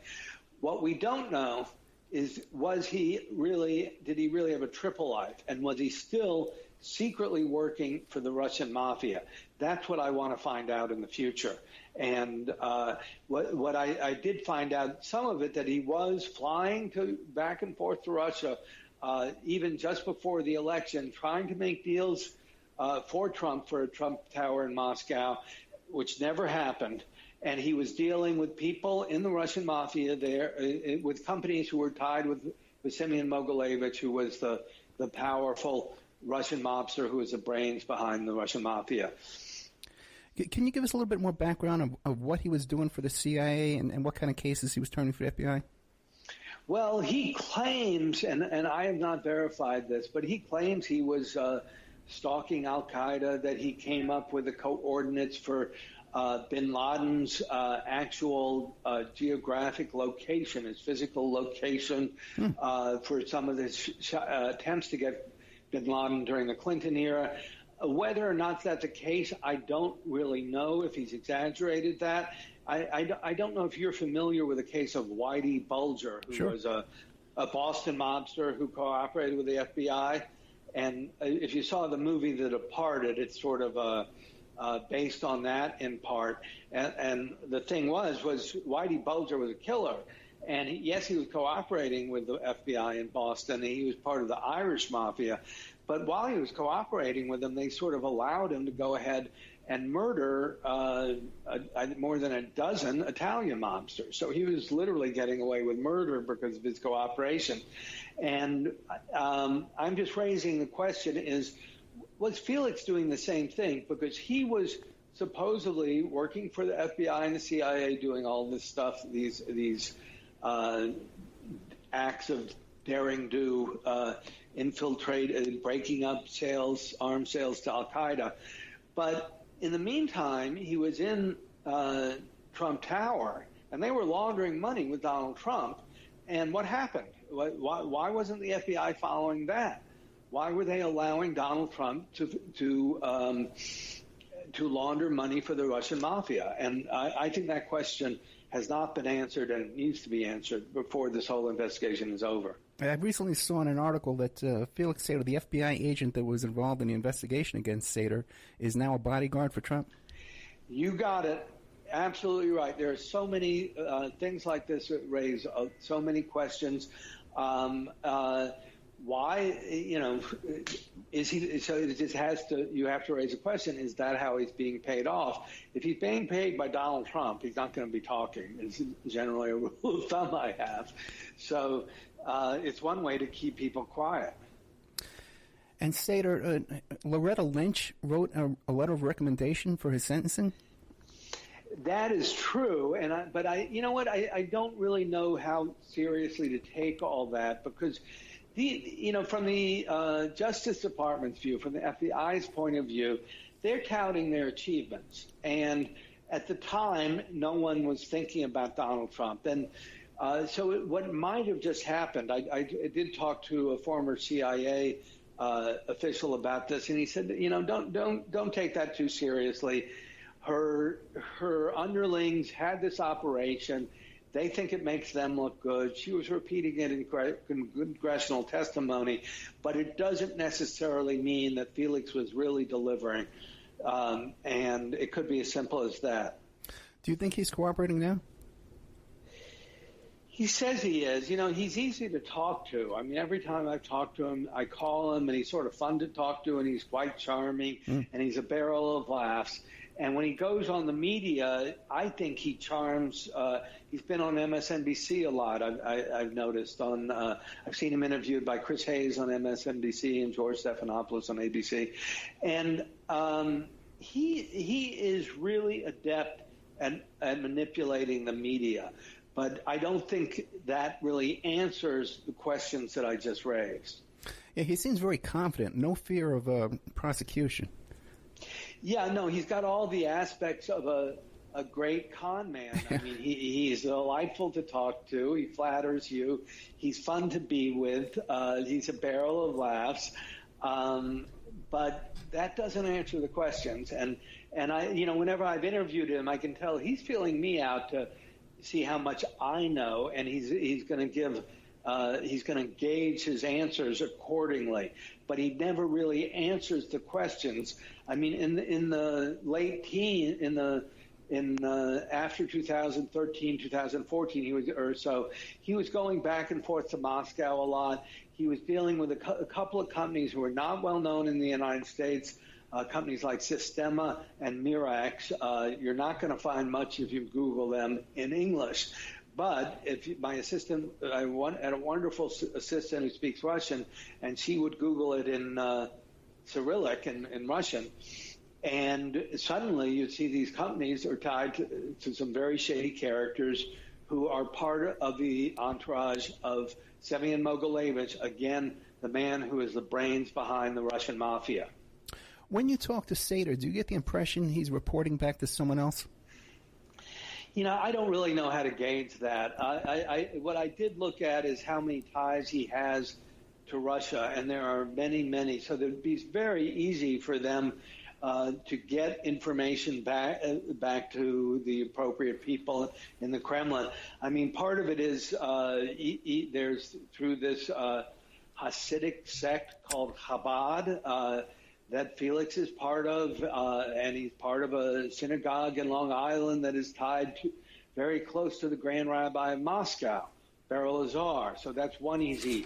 What we don't know is, did he really have a triple life? And was he still secretly working for the Russian Mafia? That's what I want to find out in the future. And what I did find out, some of it, that he was flying back and forth to Russia, even just before the election, trying to make deals for Trump, for a Trump Tower in Moscow, which never happened. And he was dealing with people in the Russian Mafia there, with companies who were tied with Simeon Mogilevich, who was the powerful Russian mobster who was the brains behind the Russian Mafia. Can you give us a little bit more background of what he was doing for the CIA and what kind of cases he was turning for the FBI? Well, he claims, and I have not verified this, but he claims he was stalking al-Qaeda, that he came up with the coordinates for bin Laden's actual geographic location, his physical location, for some of his attempts to get bin Laden during the Clinton era. Whether or not that's the case, I don't really know if he's exaggerated that. I don't know if you're familiar with the case of Whitey Bulger, who was a Boston mobster who cooperated with the FBI. And if you saw the movie The Departed, it's sort of based on that in part. And the thing was Whitey Bulger was a killer. And yes, he was cooperating with the FBI in Boston. And he was part of the Irish Mafia. But while he was cooperating with them, they sort of allowed him to go ahead and murder more than a dozen Italian mobsters. So he was literally getting away with murder because of his cooperation. And I'm just raising the question was Felix doing the same thing? Because he was supposedly working for the FBI and the CIA, doing all this stuff, these acts of daring do, infiltrate, breaking up arms sales to al-Qaeda. But in the meantime, he was in Trump Tower, and they were laundering money with Donald Trump. And what happened? Why wasn't the FBI following that? Why were they allowing Donald Trump to launder money for the Russian Mafia? And I think that question has not been answered, and it needs to be answered before this whole investigation is over. I recently saw in an article that Felix Sater, the FBI agent that was involved in the investigation against Sater, is now a bodyguard for Trump. You got it. Absolutely right. There are so many things like this that raise so many questions. Why, is he? So it just you have to raise a question: is that how he's being paid off? If he's being paid by Donald Trump, he's not going to be talking. It's generally a rule of thumb I have. So it's one way to keep people quiet. And Sater, Loretta Lynch wrote a letter of recommendation for his sentencing. That is true, but I don't really know how seriously to take all that, because From the Justice Department's view, from the FBI's point of view, they're touting their achievements. And at the time, no one was thinking about Donald Trump. And so what might have just happened, I did talk to a former CIA official about this, and he said, don't take that too seriously. Her underlings had this operation. They think it makes them look good. She was repeating it in congressional testimony, but it doesn't necessarily mean that Felix was really delivering. And it could be as simple as that. Do you think he's cooperating now? He says he is. He's easy to talk to. I mean, every time I've talked to him, I call him, and he's sort of fun to talk to, and he's quite charming, and he's a barrel of laughs. And when he goes on the media, I think he charms. He's been on MSNBC a lot. I've noticed. I've seen him interviewed by Chris Hayes on MSNBC and George Stephanopoulos on ABC, and he is really adept at manipulating the media. But I don't think that really answers the questions that I just raised. Yeah, he seems very confident. No fear of prosecution. Yeah, no, he's got all the aspects of a great con man. I mean, he's delightful to talk to. He flatters you. He's fun to be with. He's a barrel of laughs. But that doesn't answer the questions. And I, whenever I've interviewed him, I can tell he's feeling me out to see how much I know, and he's going to give. He's going to gauge his answers accordingly, but he never really answers the questions. I mean, in the late teen, after 2013, 2014, he was going back and forth to Moscow a lot. He was dealing with a couple of companies who were not well known in the United States. Companies like Sistema and Mirax. You're not going to find much if you Google them in English. But my assistant, I had a wonderful assistant who speaks Russian, and she would Google it in Cyrillic, in Russian. And suddenly you'd see these companies are tied to some very shady characters who are part of the entourage of Semyon Mogilevich, again, the man who is the brains behind the Russian Mafia. When you talk to Sater, do you get the impression he's reporting back to someone else? I don't really know how to gauge that. What I did look at is how many ties he has to Russia, and there are many, many. So it would be very easy for them to get information back to the appropriate people in the Kremlin. I mean, part of it is there's through this Hasidic sect called Chabad that Felix is part of, and he's part of a synagogue in Long Island that is tied very close to the Grand Rabbi of Moscow, Beryl Azar. So that's one easy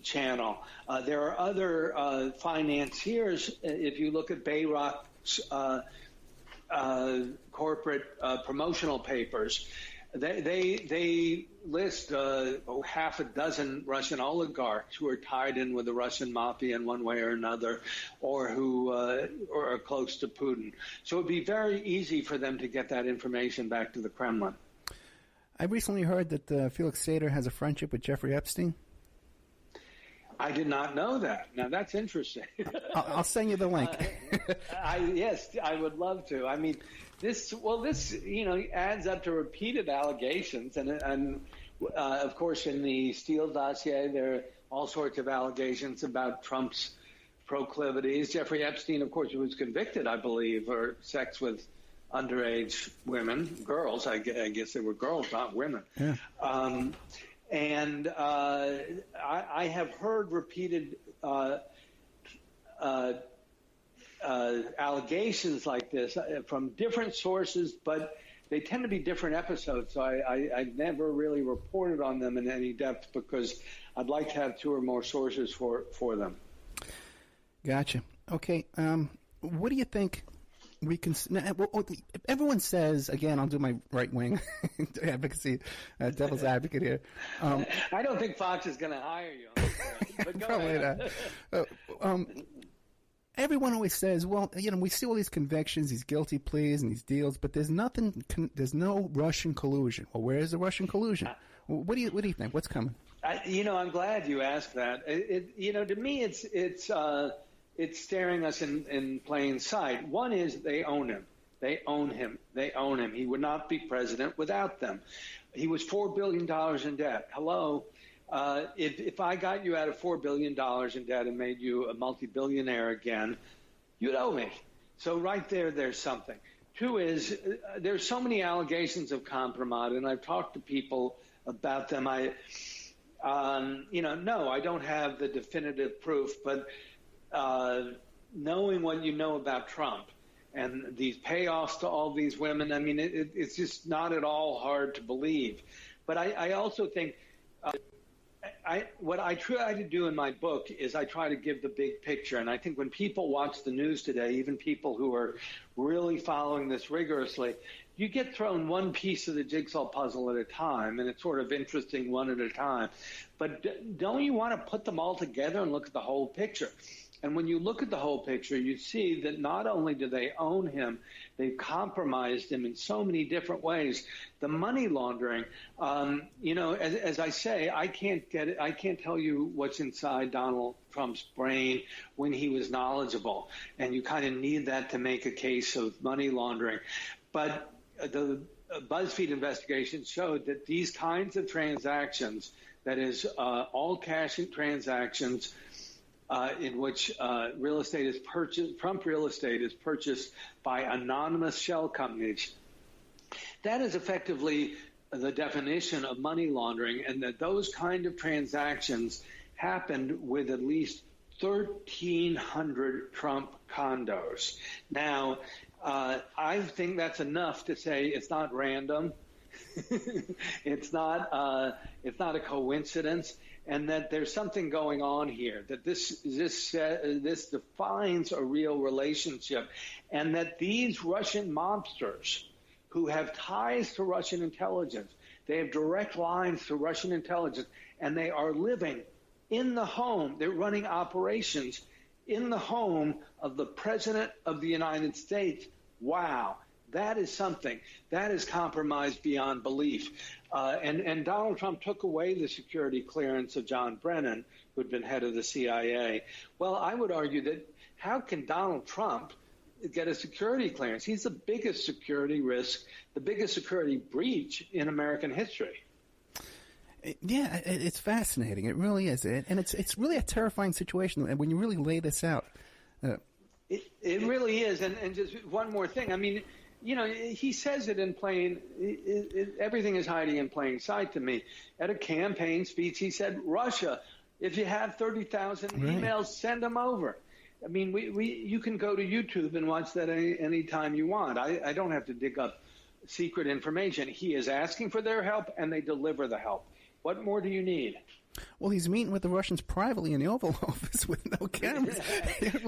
channel. There are other financiers. If you look at Bayrock's corporate promotional papers, they list half a dozen Russian oligarchs who are tied in with the Russian Mafia in one way or another, or who are close to Putin. So it would be very easy for them to get that information back to the Kremlin. I recently heard that Felix Sater has a friendship with Jeffrey Epstein. I did not know that. Now, that's interesting. I'll send you the link. Yes, I would love to. I mean, this adds up to repeated allegations. And of course, in the Steele dossier, there are all sorts of allegations about Trump's proclivities. Jeffrey Epstein, of course, was convicted, I believe, for sex with underage women, girls. I guess they were girls, not women. Yeah. And I have heard repeated allegations like this from different sources, but they tend to be different episodes. So I never really reported on them in any depth because I'd like to have two or more sources for them. Gotcha. Okay. What do you think? Everyone says, again, I'll do my right-wing advocacy, devil's advocate here. I don't think Fox is going to hire you. But go ahead. Everyone always says, well, we see all these convictions, these guilty pleas and these deals, but there's no Russian collusion. Well, where is the Russian collusion? What do you think? What's coming? I'm glad you asked that. To me, it's staring us in plain sight. One is they own him. They own him. They own him. He would not be president without them. He was $4 billion in debt. Hello. If I got you out of $4 billion in debt and made you a multi-billionaire again, you'd owe me. So right there's something. Two is there's so many allegations of compromise, and I've talked to people about them. No, I don't have the definitive proof, but knowing what you know about Trump and these payoffs to all these women, I mean, it's just not at all hard to believe. But I also think what I try to do in my book is I try to give the big picture. And I think when people watch the news today, even people who are really following this rigorously, you get thrown one piece of the jigsaw puzzle at a time, and it's sort of interesting one at a time. But don't you want to put them all together and look at the whole picture? And when you look at the whole picture, you see that not only do they own him, they've compromised him in so many different ways. The money laundering, as I say, I can't tell you what's inside Donald Trump's brain when he was knowledgeable. And you kind of need that to make a case of money laundering. But the BuzzFeed investigation showed that these kinds of transactions, that is, all cash transactions, in which real estate is purchased, Trump real estate is purchased by anonymous shell companies. That is effectively the definition of money laundering, and that those kind of transactions happened with at least 1,300 Trump condos. Now, I think that's enough to say it's not random. It's not a coincidence. And that there's something going on here, that this defines a real relationship, and that these Russian mobsters who have ties to Russian intelligence, they have direct lines to Russian intelligence, and they are living in the home, they're running operations in the home of the President of the United States. Wow. That is something. That is compromised beyond belief. And Donald Trump took away the security clearance of John Brennan, who had been head of the CIA. Well, I would argue that how can Donald Trump get a security clearance? He's the biggest security risk, the biggest security breach in American history. Yeah, it's fascinating. It really is. And it's really a terrifying situation when you really lay this out. It really is. And just one more thing. I mean, he says it in plain, everything is hiding in plain sight to me. At a campaign speech, he said, Russia, if you have 30,000 emails, send them over. I mean, you can go to YouTube and watch that any time you want. I don't have to dig up secret information. He is asking for their help, and they deliver the help. What more do you need? Well, he's meeting with the Russians privately in the Oval Office with no cameras.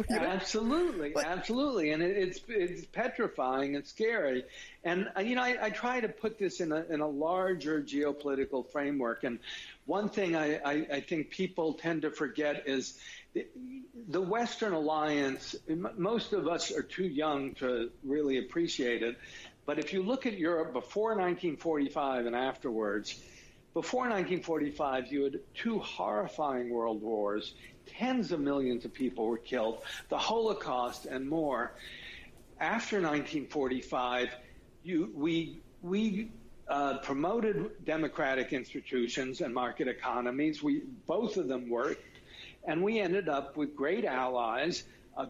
Absolutely. And it's petrifying and scary. And I try to put this in a larger geopolitical framework. And one thing I think people tend to forget is the Western alliance. Most of us are too young to really appreciate it. But if you look at Europe before 1945 and afterwards. Before 1945, you had two horrifying world wars. Tens of millions of people were killed, the Holocaust and more. After 1945, we promoted democratic institutions and market economies. Both of them worked, and we ended up with great allies,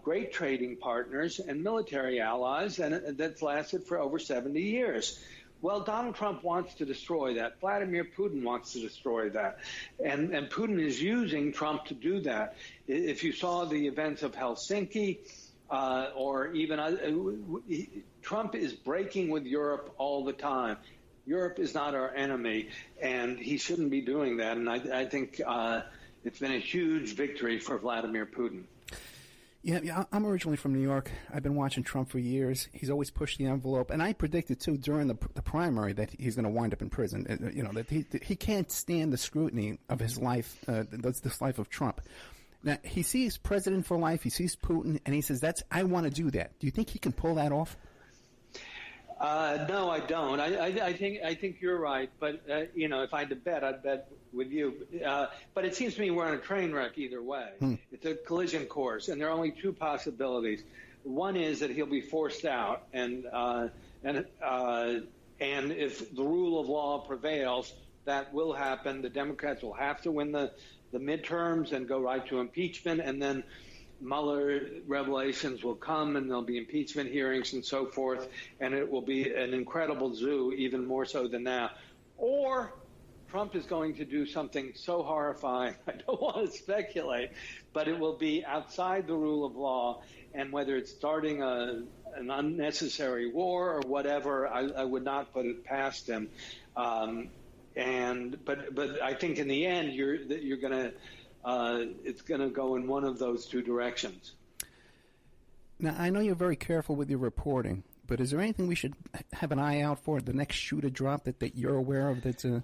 great trading partners, and military allies, and that's lasted for over 70 years. Well, Donald Trump wants to destroy that. Vladimir Putin wants to destroy that. And Putin is using Trump to do that. If you saw the events of Helsinki, or even Trump is breaking with Europe all the time. Europe is not our enemy, and he shouldn't be doing that. And I think it's been a huge victory for Vladimir Putin. Yeah, I'm originally from New York. I've been watching Trump for years. He's always pushed the envelope, and I predicted too during the primary that he's going to wind up in prison. That he can't stand the scrutiny of his life, this life of Trump. Now he sees president for life. He sees Putin, and he says, I want to do that." Do you think he can pull that off? No, I don't. I think you're right. But if I had to bet, I'd bet with you. But it seems to me we're on a train wreck either way. It's a collision course, and there are only two possibilities. One is that he'll be forced out, and if the rule of law prevails, that will happen. The Democrats will have to win the midterms and go right to impeachment, and then Mueller revelations will come, and there'll be impeachment hearings and so forth, and it will be an incredible zoo, even more so than now. Or Trump is going to do something so horrifying, I don't want to speculate, but it will be outside the rule of law, and whether it's starting an unnecessary war or whatever, I would not put it past him. But I think in the end, you're going to it's going to go in one of those two directions. Now, I know you're very careful with your reporting, but is there anything we should have an eye out for, the next shoe to drop that you're aware of that's a...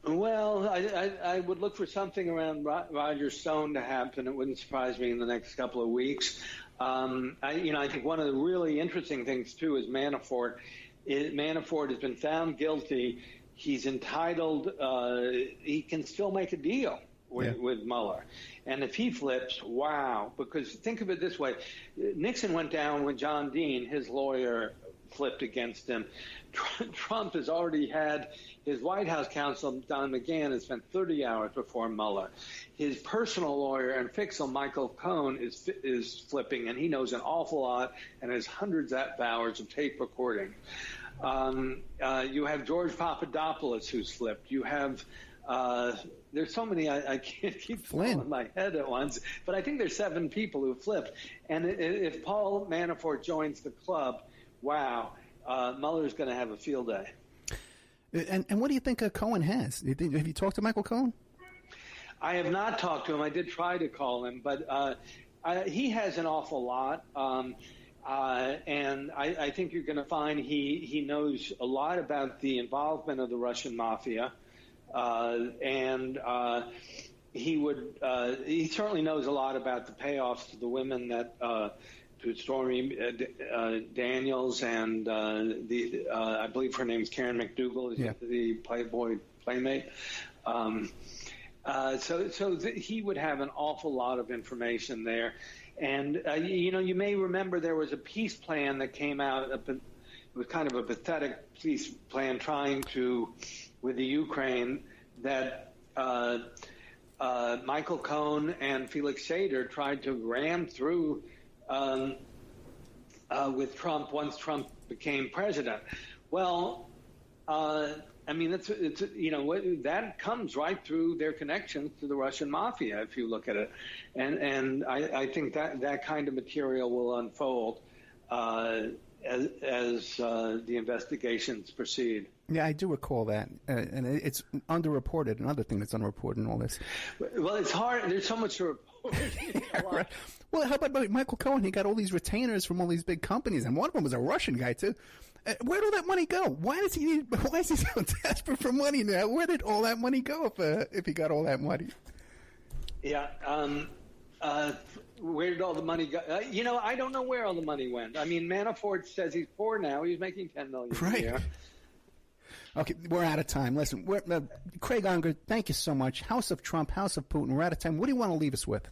Well, I would look for something around Roger Stone to happen. It wouldn't surprise me in the next couple of weeks. I think one of the really interesting things, too, is Manafort. Manafort has been found guilty. He's entitled, he can still make a deal with Mueller. And if he flips, wow, because think of it this way. Nixon went down when John Dean, his lawyer, flipped against him. Trump has already had his White House counsel, Don McGahn, has spent 30 hours before Mueller. His personal lawyer and fixer, Michael Cohen, is flipping, and he knows an awful lot and has hundreds of hours of tape recording. You have George Papadopoulos, who's flipped. You have there's so many I can't keep in my head at once, but I think there's 7 people who flipped. And if Paul Manafort joins the club, wow, Mueller's going to have a field day. And what do you think Cohen has? Have you talked to Michael Cohen? I have not talked to him. I did try to call him, but he has an awful lot. And I think you're going to find he knows a lot about the involvement of the Russian Mafia. He certainly knows a lot about the payoffs to the women that to Stormy Daniels and I believe her name is Karen McDougal, the Playboy playmate. So he would have an awful lot of information there. And, you may remember there was a peace plan that came out. It was kind of a pathetic peace plan with the Ukraine that Michael Cohen and Felix Sater tried to ram through with Trump once Trump became president. Well, that comes right through their connections to the Russian Mafia, if you look at it. And I think that kind of material will unfold as the investigations proceed. Yeah, I do recall that. And it's underreported, another thing that's underreported in all this. Well, it's hard. There's so much to report. Right. Well, how about Michael Cohen? He got all these retainers from all these big companies, and one of them was a Russian guy, too. Where'd all that money go? Why is he so desperate for money now? Where did all that money go if he got all that money? Yeah. Where did all the money go? I don't know where all the money went. I mean, Manafort says he's poor now. He's making $10 million a year. Okay, we're out of time. Listen, Craig Unger, thank you so much. House of Trump, House of Putin, we're out of time. What do you want to leave us with?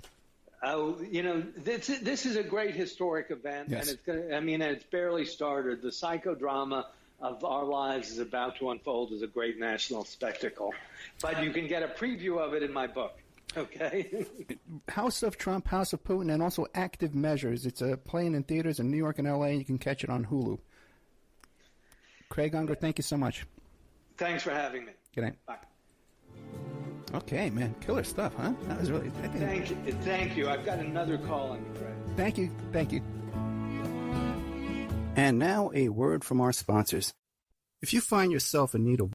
This is a great historic event, yes. And it's barely started. The psychodrama of our lives is about to unfold as a great national spectacle. But you can get a preview of it in my book. Okay. House of Trump, House of Putin, and also Active Measures. It's playing in theaters in New York and L.A., and you can catch it on Hulu. Craig Unger, thank you so much. Thanks for having me. Good night. Bye. Okay, man. Killer stuff, huh? That was really... Thank you. I've got another call on you, Craig. Thank you. And now a word from our sponsors. If you find yourself in need of